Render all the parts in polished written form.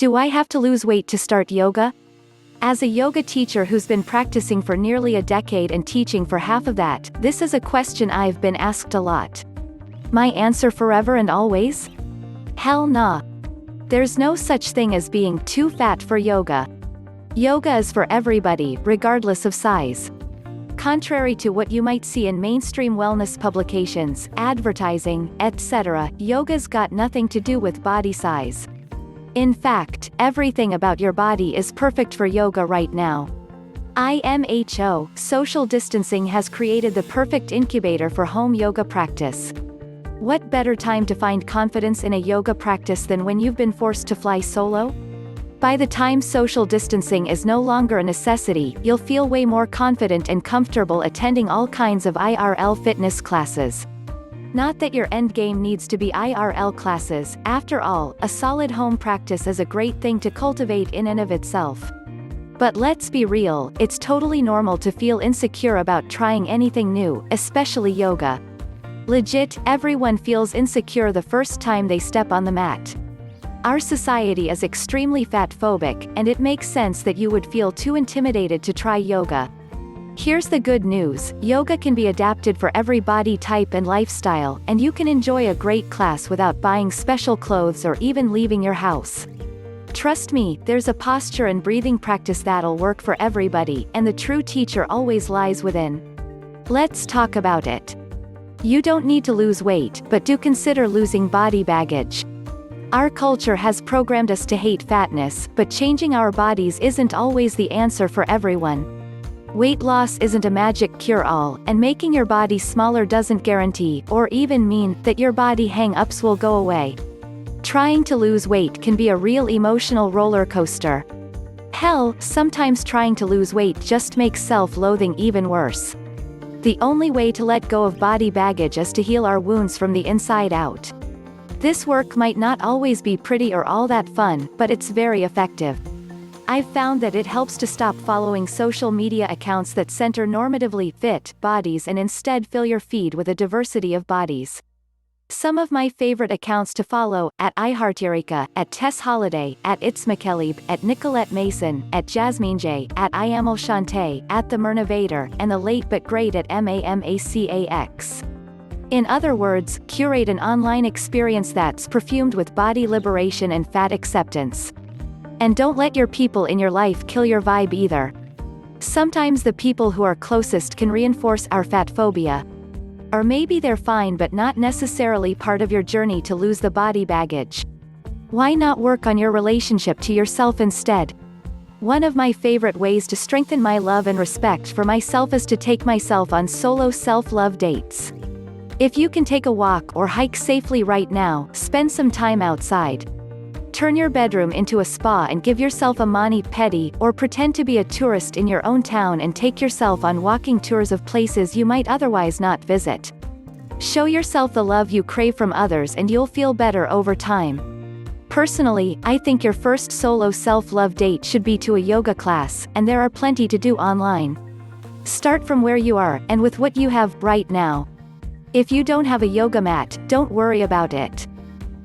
Do I have to lose weight to start yoga? As a yoga teacher who's been practicing for nearly a decade and teaching for half of that, this is a question I've been asked a lot. My answer forever and always? Hell nah. There's no such thing as being too fat for yoga. Yoga is for everybody, regardless of size. Contrary to what you might see in mainstream wellness publications, advertising, etc., yoga's got nothing to do with body size. In fact, everything about your body is perfect for yoga right now. IMHO, social distancing has created the perfect incubator for home yoga practice. What better time to find confidence in a yoga practice than when you've been forced to fly solo? By the time social distancing is no longer a necessity, you'll feel way more confident and comfortable attending all kinds of IRL fitness classes. Not that your end game needs to be IRL classes, after all, a solid home practice is a great thing to cultivate in and of itself. But let's be real, it's totally normal to feel insecure about trying anything new, especially yoga. Legit, everyone feels insecure the first time they step on the mat. Our society is extremely fat-phobic, and it makes sense that you would feel too intimidated to try yoga. Here's the good news, yoga can be adapted for every body type and lifestyle, and you can enjoy a great class without buying special clothes or even leaving your house. Trust me, there's a posture and breathing practice that'll work for everybody, and the true teacher always lies within. Let's talk about it. You don't need to lose weight, but do consider losing body baggage. Our culture has programmed us to hate fatness, but changing our bodies isn't always the answer for everyone. Weight loss isn't a magic cure-all, and making your body smaller doesn't guarantee, or even mean, that your body hang-ups will go away. Trying to lose weight can be a real emotional roller coaster. Hell, sometimes trying to lose weight just makes self-loathing even worse. The only way to let go of body baggage is to heal our wounds from the inside out. This work might not always be pretty or all that fun, but it's very effective. I've found that it helps to stop following social media accounts that center normatively fit bodies and instead fill your feed with a diversity of bodies. Some of my favorite accounts to follow, at iHeartErika, at Tess Holiday, at Itzmakelib, at Nicolette Mason, at Jasmine J, at Iamal Shante, at The Myrna Vader, and the late but great at MAMACAX. In other words, curate an online experience that's perfumed with body liberation and fat acceptance. And don't let your people in your life kill your vibe either. Sometimes the people who are closest can reinforce our fat phobia. Or maybe they're fine but not necessarily part of your journey to lose the body baggage. Why not work on your relationship to yourself instead? One of my favorite ways to strengthen my love and respect for myself is to take myself on solo self-love dates. If you can take a walk or hike safely right now, spend some time outside. Turn your bedroom into a spa and give yourself a mani-pedi, or pretend to be a tourist in your own town and take yourself on walking tours of places you might otherwise not visit. Show yourself the love you crave from others and you'll feel better over time. Personally, I think your first solo self-love date should be to a yoga class, and there are plenty to do online. Start from where you are, and with what you have right now. If you don't have a yoga mat, don't worry about it.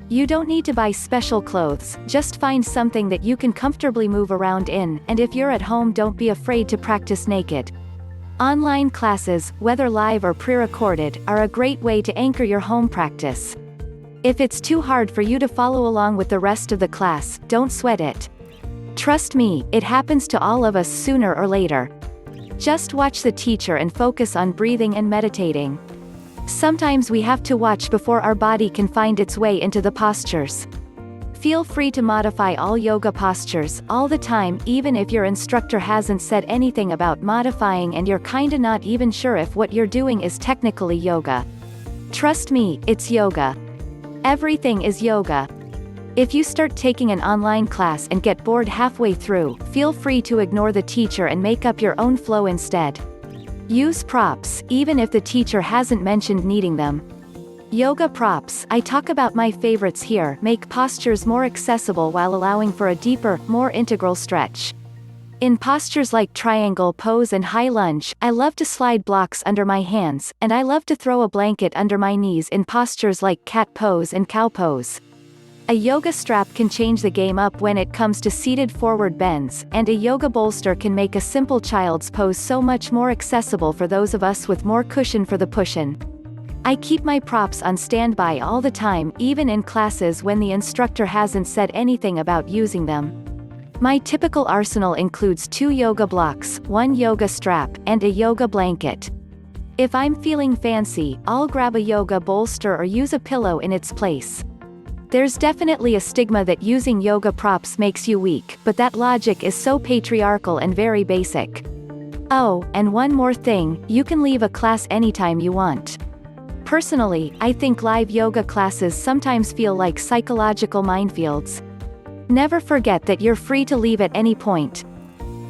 You don't need to buy special clothes, just find something that you can comfortably move around in, and if you're at home, don't be afraid to practice naked. Online classes, whether live or pre-recorded, are a great way to anchor your home practice. If it's too hard for you to follow along with the rest of the class, don't sweat it. Trust me, it happens to all of us sooner or later. Just watch the teacher and focus on breathing and meditating. Sometimes we have to watch before our body can find its way into the postures. Feel free to modify all yoga postures, all the time, even if your instructor hasn't said anything about modifying and you're kinda not even sure if what you're doing is technically yoga. Trust me, it's yoga. Everything is yoga. If you start taking an online class and get bored halfway through, feel free to ignore the teacher and make up your own flow instead. Use props, even if the teacher hasn't mentioned needing them. Yoga props, I talk about my favorites here, make postures more accessible while allowing for a deeper, more integral stretch. In postures like triangle pose and high lunge, I love to slide blocks under my hands, and I love to throw a blanket under my knees in postures like cat pose and cow pose. A yoga strap can change the game up when it comes to seated forward bends, and a yoga bolster can make a simple child's pose so much more accessible for those of us with more cushion for the push-in. I keep my props on standby all the time, even in classes when the instructor hasn't said anything about using them. My typical arsenal includes 2 yoga blocks, 1 yoga strap, and a yoga blanket. If I'm feeling fancy, I'll grab a yoga bolster or use a pillow in its place. There's definitely a stigma that using yoga props makes you weak, but that logic is so patriarchal and very basic. Oh, and one more thing, you can leave a class anytime you want. Personally, I think live yoga classes sometimes feel like psychological minefields. Never forget that you're free to leave at any point.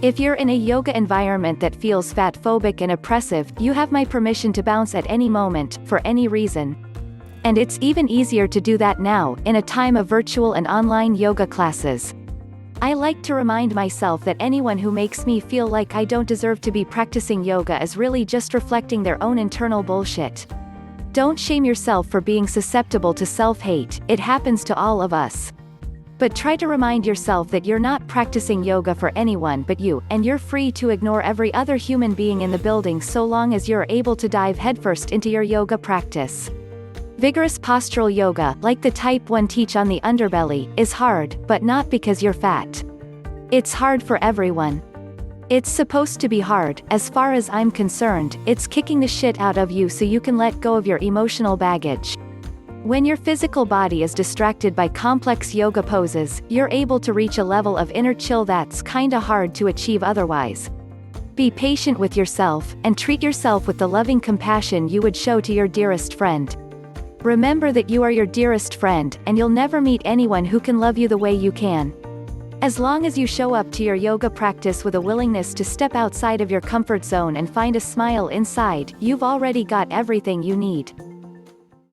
If you're in a yoga environment that feels fat-phobic and oppressive, you have my permission to bounce at any moment, for any reason. And it's even easier to do that now, in a time of virtual and online yoga classes. I like to remind myself that anyone who makes me feel like I don't deserve to be practicing yoga is really just reflecting their own internal bullshit. Don't shame yourself for being susceptible to self-hate, it happens to all of us. But try to remind yourself that you're not practicing yoga for anyone but you, and you're free to ignore every other human being in the building so long as you're able to dive headfirst into your yoga practice. Vigorous postural yoga, like the type one teach on the underbelly, is hard, but not because you're fat. It's hard for everyone. It's supposed to be hard. As far as I'm concerned, it's kicking the shit out of you so you can let go of your emotional baggage. When your physical body is distracted by complex yoga poses, you're able to reach a level of inner chill that's kinda hard to achieve otherwise. Be patient with yourself, and treat yourself with the loving compassion you would show to your dearest friend. Remember that you are your dearest friend, and you'll never meet anyone who can love you the way you can. As long as you show up to your yoga practice with a willingness to step outside of your comfort zone and find a smile inside, you've already got everything you need.